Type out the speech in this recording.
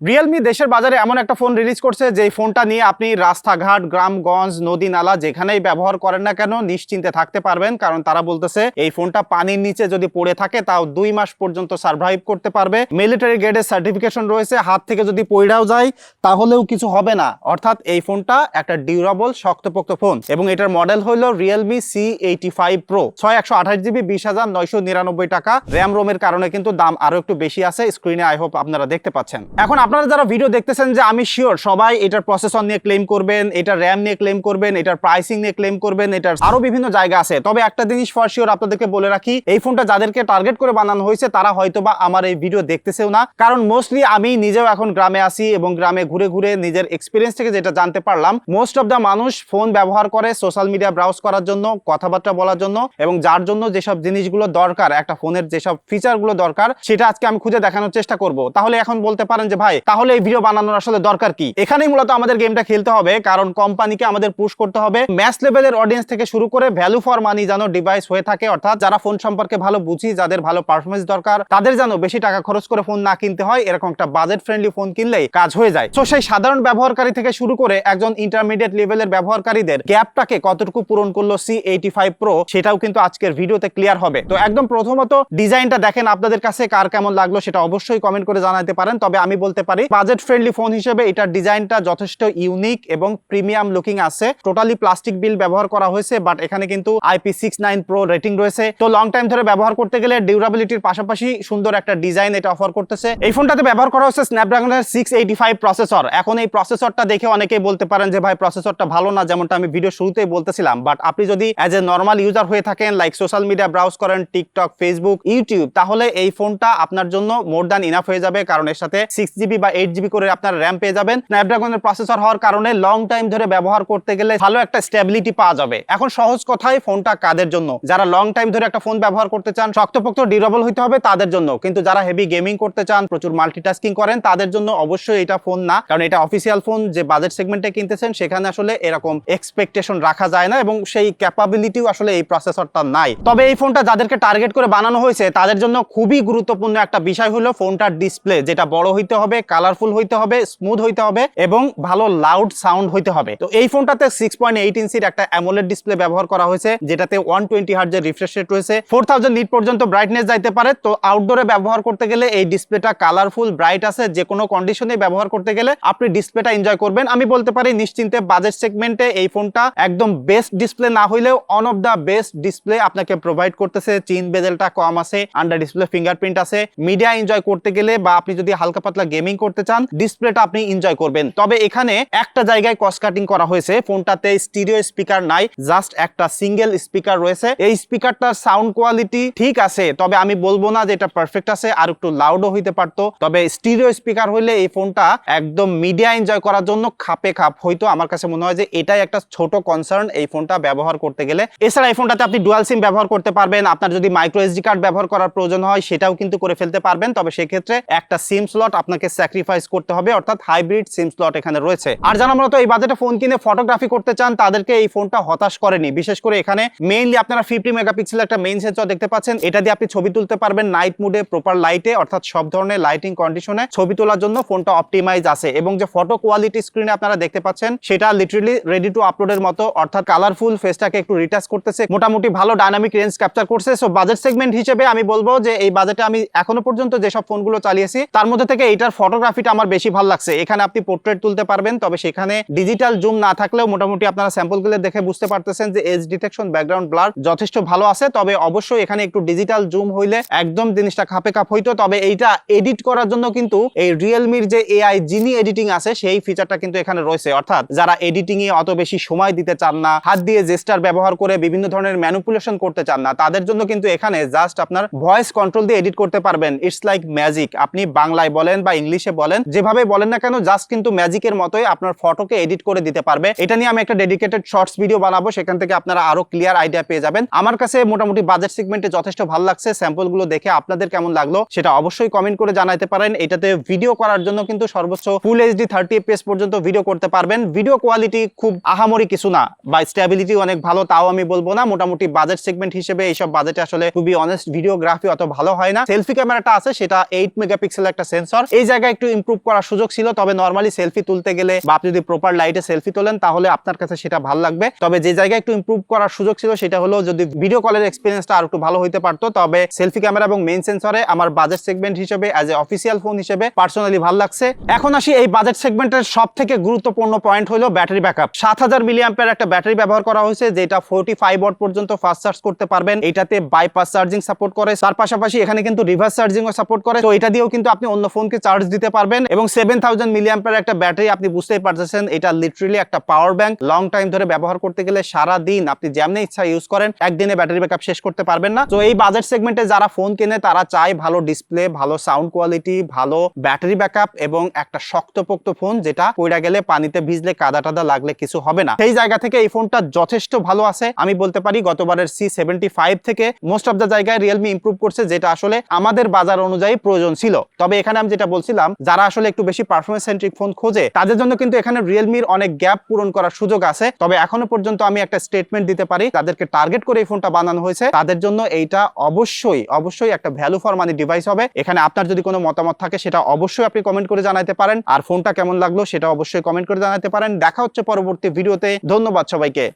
Realme দেশের বাজারে এমন একটা ফোন রিলিজ করছে যে ফোনটা নিয়ে আপনি রাস্তাঘাট, গ্রামগঞ্জ, নদী নালা যেখানেই ব্যবহার করেন না কেন নিশ্চিন্তে থাকতে পারবেন। কারণ তারা বলতেছে এই ফোনটা পানির নিচে যদি পড়ে থাকে তাও 2 মাস পর্যন্ত সার্ভাইভ করতে পারবে। মিলিটারি গ্রেডের সার্টিফিকেশন রয়েছে, হাত থেকে যদি পড়াও যায় তাহলেও কিছু হবে না। অর্থাৎ এই ফোনটা একটা ডিউরাবল শক্তপোক্ত ফোন এবং এটার মডেল হলো রিয়েলমি C85 Pro 6128GB 20,999 টাকা। র্যাম রোমের কারণে কিন্তু দাম আরো একটু বেশি আছে। স্ক্রিনে আই হোপ আপনারা দেখতে পাচ্ছেন। এখন আপনারা যারা ভিডিও দেখতেছেন যে আমি শিওর সবাই এটার প্রসেসর নিয়ে ক্লেম করবেন, এটার র্যাম নিয়ে ক্লেম করবেন, এটার প্রাইসিং নিয়ে ক্লেম করবেন, এটার আরো বিভিন্ন জায়গা আছে। তবে একটা জিনিস ফর শিওর আপনাদেরকে বলে রাখি, এই ফোনটা যাদেরকে টার্গেট করে বানানো হয়েছে তারা হয়তোবা আমার এই ভিডিও দেখতেছেও না। কারণ মোস্টলি আমি নিজেও এখন গ্রামে আসি এবং গ্রামে ঘুরে ঘুরে নিজের এক্সপিরিয়েন্স থেকে যেটা জানতে পারলাম, মোস্ট অফ দ্য মানুষ ফোন ব্যবহার করে সোশ্যাল মিডিয়া ব্রাউজ করার জন্য, কথাবার্তা বলার জন্য, এবং যার জন্য যেসব জিনিসগুলো দরকার, একটা ফোনের যেসব ফিচারগুলো দরকার সেটা আজকে আমি খুঁজে দেখানোর চেষ্টা করব। তাহলে এখন বলতে পারেন যে ভাই তাহলে এই ভিডিও বানানোর আসলে দরকার কি? এখানেই মূলত আমাদের গেমটা খেলতে হবে, কারণ কোম্পানিকে আমাদের পুশ করতে হবে ম্যাস লেভেলের অডিয়েন্স থেকে শুরু করে ভ্যালু ফর মানি যেন ডিভাইস হয়ে থাকে। অর্থাৎ যারা ফোন সম্পর্কে ভালো বুঝি, যাদের ভালো পারফরমেন্স দরকার, তাদের যেন বেশি টাকা খরচ করে ফোন না কিনতে হয়, এরকম একটা বাজেট ফ্রেন্ডলি ফোন কিনলেই কাজ হয়ে যায়। তো সেই সাধারণ ব্যবহারকারী থেকে শুরু করে একজন ইন্টারমিডিয়েট লেভেলের ব্যবহারকারীদের গ্যাপটাকে কতটুকু পূরণ করলো C85 Pro সেটাও কিন্তু আজকের ভিডিওতে ক্লিয়ার হবে। তো একদম প্রথমত ডিজাইনটা দেখেন, আপনাদের কাছে কার কেমন লাগলো সেটা অবশ্যই কমেন্ট করে জানাতে পারেন। তবে আমি বলতে পারি বাজেট ফ্রেন্ডলি ফোন হিসেবে এটার ডিজাইনটা যথেষ্ট ইউনিক এবং প্রিমিয়াম লুকিং আছে। টোটালি প্লাস্টিক বিল ব্যবহার করা হয়েছে, বাট এখানে কিন্তু IP69 Pro রেটিং রয়েছে। তো লং টাইম ধরে ব্যবহার করতে গেলে ডিউরাবিলিটির পাশাপাশি সুন্দর একটা ডিজাইন এটা অফার করতেছে। এই ফোনটাতে ব্যবহার করা হচ্ছে স্ন্যাপড্রাগনের 685 প্রসেসর। এখন এই প্রসেসরটা দেখে অনেকেই বলতে পারেন যে ভাই প্রসেসরটা ভালো না, যেমনটা আমি ভিডিও শুরুতেই বলতেছিলাম। বাট আপনি যদি অ্যাজ এ নর্মাল ইউজার হয়ে থাকেন, লাইক সোশ্যাল মিডিয়া ব্রাউজ করেন, টিকটক, ফেসবুক, ইউটিউব, তাহলে এই ফোনটা আপনার জন্য মোর দ্যান ইনাফ হয়ে যাবে। কারণ এর সাথে 6GB বা 8GB করে আপনার র্যাম পেয়ে যাবেন। স্ন্যাপড্রাগনের প্রসেসর হওয়ার কারণে লং টাইম ধরে ব্যবহার করতে গেলে ভালো একটা স্টেবিলিটি পাওয়া যাবে। এখন সহজ কথায় ফোনটা কাদের জন্য? যারা লং টাইম ধরে একটা ফোন ব্যবহার করতে চান, শক্তপোক্ত ডিউরেবল হইতে হবে তাদের জন্য। কিন্তু যারা হেভি গেমিং করতে চান, প্রচুর মাল্টিটাস্কিং করেন, তাদের জন্য অবশ্যই এটা ফোন না। কারণ এটা অফিসিয়াল ফোন, যে বাজেট সেগমেন্টে কিনতেছেন সেখানে আসলে এরকম এক্সপেকটেশন রাখা যায় না এবং সেই ক্যাপাবিলিটিও আসলে এই প্রসেসরটা নাই। তবে এই ফোনটা যাদেরকে টার্গেট করে বানানো হয়েছে তাদের জন্য খুবই গুরুত্বপূর্ণ একটা বিষয় হলো ফোনটার ডিসপ্লে, যেটা বড় হইতে হবে, কালারফুল হইতে হবে, স্মুথ হইতে হবে এবং ভালো লাউড সাউন্ড হইতে হবে। তো এই ফোনটাতে 6.8 ইঞ্চির একটা অ্যামোলেড ডিসপ্লে ব্যবহার করা হয়েছে, যেটাতে 120 হার্টজের রিফ্রেশ রেট রয়েছে, 4000 নিট পর্যন্ত ব্রাইটনেস যাইতে পারে। তো আউটডোরে ব্যবহার করতে গেলে এই ডিসপ্লেটা কালারফুল, ব্রাইট আছে, যে কোনো কন্ডিশনে ব্যবহার করতে গেলে আপনি ডিসপ্লেটা এনজয় করবেন। আমি বলতে পারি নিশ্চিন্তে বাজেট সেগমেন্টে এই ফোনটা একদম বেস্ট ডিসপ্লে না হইলেও one of the best display আপনাকে প্রোভাইড করতেছে। চিন বেজেলটা কম আছে, আন্ডার ডিসপ্লে ফিঙ্গারপ্রিন্ট আছে। মিডিয়া এনজয় করতে গেলে বা আপনি যদি হালকা পাতলা গেমিং করতে চান, ডিসপ্লেটা আপনি এনজয় করবেন। তবে এখানে একটা জায়গায় কস্ট কাটিং করা হয়েছে, ফোনটাতে স্টিরিও স্পিকার নাই, জাস্ট একটা সিঙ্গেল স্পিকার রয়েছে। এই স্পিকারটার সাউন্ড কোয়ালিটি ঠিক আছে, তবে আমি বলবো না যে এটা পারফেক্ট আছে, আর একটু লাউডও হইতে পারতো। তবে স্টিরিও স্পিকার হইলে এই ফোনটা একদম মিডিয়া এনজয় করার জন্য খাপে খাপ হইতো। আমার কাছে মনে হয় যে এটাই একটা ছোট কনসার্ন এই ফোনটা ব্যবহার করতে গেলে। এছাড়া এই ফোনটাতে আপনি ডুয়াল সিম ব্যবহার করতে পারবেন। আপনার যদি মাইক্রো এসডি কার্ড ব্যবহার করার প্রয়োজন হয় সেটাও কিন্তু করে ফেলতে পারবেন। তবে সেক্ষেত্রে একটা সিম স্লট আপনাকে স্যাক্রিফাইস করতে হবে, অর্থাৎ হাইব্রিড সিম স্লট এখানে রয়েছে। আর যারা মূলত এই বাজেটে ফোন কিনে ফটোগ্রাফি করতে চান তাদেরকে এই ফোনটা হতাশ করেনি। বিশেষ করে এখানে মেইনলি আপনারা 50 মেগাপিক্সেল একটা মেইন সেন্সর দেখতে পাচ্ছেন। এটা দিয়ে আপনি ছবি তুলতে পারবেন নাইট মুডে, প্রপার লাইটে, অর্থাৎ সব ধরনের লাইটিং কন্ডিশনে ছবি তোলার জন্য ফোনটা অপটিমাইজ আছে। এবং যে ফটো কোয়ালিটি স্ক্রিনে আপনারা দেখতে পাচ্ছেন সেটা লিটারালি রেডি টু আপলোডের মতো, অর্থাৎ কালারফুল, ফেসটাকে একটু রিটাচ করতেছে, মোটামুটি ভালো ডাইনামিক রেঞ্জ ক্যাপচার করছে। সো বাজেট সেগমেন্ট হিসেবে আমি বলবো যে এই বাজেটে আমি এখনো পর্যন্ত যেসব ফোনগুলো চালিয়েছি তার মধ্যে থেকে এইটার ফটোগ্রাফিটা আমার বেশি ভালো লাগছে। এখানে আপনি পোর্ট্রেট তুলতে পারবেন, তবে সেখানে ডিজিটাল জুম না থাকলেও মোটামুটি আপনারা স্যাম্পলগুলো দেখে বুঝতে পারতেছেন যে এজ ডিটেকশন, ব্যাকগ্রাউন্ড ব্লার যথেষ্ট ভালো আছে। তবে অবশ্যই এখানে একটু ডিজিটাল জুম হইলে একদম জিনিসটা খাপে খাপ হইতো। তবে এইটা এডিট করার জন্য কিন্তু এই রিয়েলমির যে এআই জিনি এডিটিং আছে সেই ফিচারটা কিন্তু এখানে রয়েছে। অর্থাৎ যারা এডিটিং এ অত বেশি সময় দিতে চান না, হাত দিয়ে জেস্টার ব্যবহার করে বিভিন্ন ধরনের ম্যানিপুলেশন করতে চান না, তাদের জন্য কিন্তু এখানে জাস্ট আপনার ভয়েস কন্ট্রোল দিয়ে এডিট করতে পারবেন। It's like magic. আপনি বাংলায় বলেন বা ইংলিশে ইংলিশে বলেন, যেভাবে বলেন না কেন জাস্ট কিন্তু ম্যাজিকের মতোই আপনার ফটোকে এডিট করে দিতে পারবে। এটা নিয়ে আমি একটা ডেডিকেটেড শর্টস ভিডিও বানাবো, সেখান থেকে আপনারা আরো ক্লিয়ার আইডিয়া পেয়ে যাবেন। আমার কাছে মোটামুটি বাজেট সেগমেন্টে যথেষ্ট ভালো লাগছে। স্যাম্পল গুলো দেখে আপনাদের কেমন লাগলো সেটা অবশ্যই কমেন্ট করে জানাতে পারেন। এটাতে ভিডিও করার জন্য কিন্তু সর্বোচ্চ ফুল এইচডি 30 fps পর্যন্ত ভিডিও করতে পারবেন। ভিডিও কোয়ালিটি খুব আহামরি কিছু না, বা স্টেবিলিটি অনেক ভালো তাও আমি বলবো না। মোটামুটি বাজেট সেগমেন্ট হিসেবে এইসব বাজেটে আসলে খুবই অনেস্ট ভিডিওগ্রাফি অত ভালো হয় না। সেলফি ক্যামেরাটা আছে, সেটা 8 মেগাপিক্সেল একটা সেন্সর, এই জায়গায় একটু ইমপ্রুভ করার সুযোগ ছিল। তবে নরমালি সেলফি তুলতে গেলে বা আপনি যদি প্রপার লাইটে সেলফি তোলেন তাহলে আপনার কাছে সেটা ভালো লাগবে। তবে যে জায়গায় একটু ইমপ্রুভ করার সুযোগ ছিল সেটা হলো যদি ভিডিও কলের এক্সপিরিয়েন্সটা আর একটু ভালো হইতে পারতো। তবে সেলফি ক্যামেরা এবং মেইন সেন্সরে আমার বাজেট সেগমেন্ট হিসেবে অ্যাজ এ অফিসিয়াল ফোন হিসেবে পার্সোনালি ভালো লাগছে। এখন আসি এই বাজেট সেগমেন্টের সব থেকে গুরুত্বপূর্ণ পয়েন্ট হলো ব্যাটারি ব্যাকআপ। 7000 মিলিঅ্যাম্পিয়ার একটা ব্যাটারি ব্যবহার করা হয়েছে, যেটা 45 ওয়াট পর্যন্ত ফাস্ট চার্জ করতে পারবেন। এটাতে বাইপাস চার্জিং সাপোর্ট করে, তার পাশাপাশি এখানে কিন্তু রিভার্স চার্জিংও সাপোর্ট করে। তো এটা দিয়েও কিন্তু আপনি অন্য ফোনকে চার্জ দিতে পারবেন। এবং 7000 মিলিঅ্যাম্পিয়ার একটা ব্যাটারি, আপনি বুঝতেই পারতেছেন এটা লিটারালি একটা পাওয়ার ব্যাংক। লং টাইম ধরে ব্যবহার করতে গেলে সারা দিন আপনি যেমনি ইচ্ছা ইউজ করেন, একদিনে ব্যাটারি ব্যাকআপ শেষ করতে পারবেন না। তো এই বাজেট সেগমেন্টে যারা ফোন কেনে তারা চায় ভালো ডিসপ্লে, ভালো সাউন্ড কোয়ালিটি, ভালো ব্যাটারি ব্যাকআপ এবং একটা শক্তপোক্ত ফোন যেটা পড়ে গেলে পানিতে ভিজলে কাদা টাদা লাগলে কিছু হবে না। সেই জায়গা থেকে এই ফোনটা যথেষ্ট ভালো আছে। আমি বলতে পারি গতবারের C75 থেকে মোস্ট অফ দ্য জায়গায় রিয়েলমি ইমপ্রুভ করছে, যেটা আসলে আমাদের বাজার অনুযায়ী প্রয়োজন ছিল। তবে এখানে আমি যেটা বলছিলাম, যারা আসলে একটু বেশি পারফরমেন্স সেন্ট্রিক ফোন খোঁজে তাদের জন্য কিন্তু এখানে রিয়েলমির অনেক গ্যাপ পূরণ করার সুযোগ আছে। তবে এখনো পর্যন্ত আমি একটা স্টেটমেন্ট দিতে পারি, তাদেরকে টার্গেট করে এই ফোনটা বানানো হয়েছে, তাদের জন্য এইটা অবশ্যই একটা ভ্যালু ফর মানি ডিভাইস হবে। এখানে আপনার যদি কোনো মতামত থাকে সেটা অবশ্যই আপনি কমেন্ট করে জানাতে পারেন, আর ফোনটা কেমন লাগলো সেটা অবশ্যই কমেন্ট করে জানাতে পারেন। দেখা হচ্ছে পরবর্তী ভিডিওতে। ধন্যবাদ সবাইকে।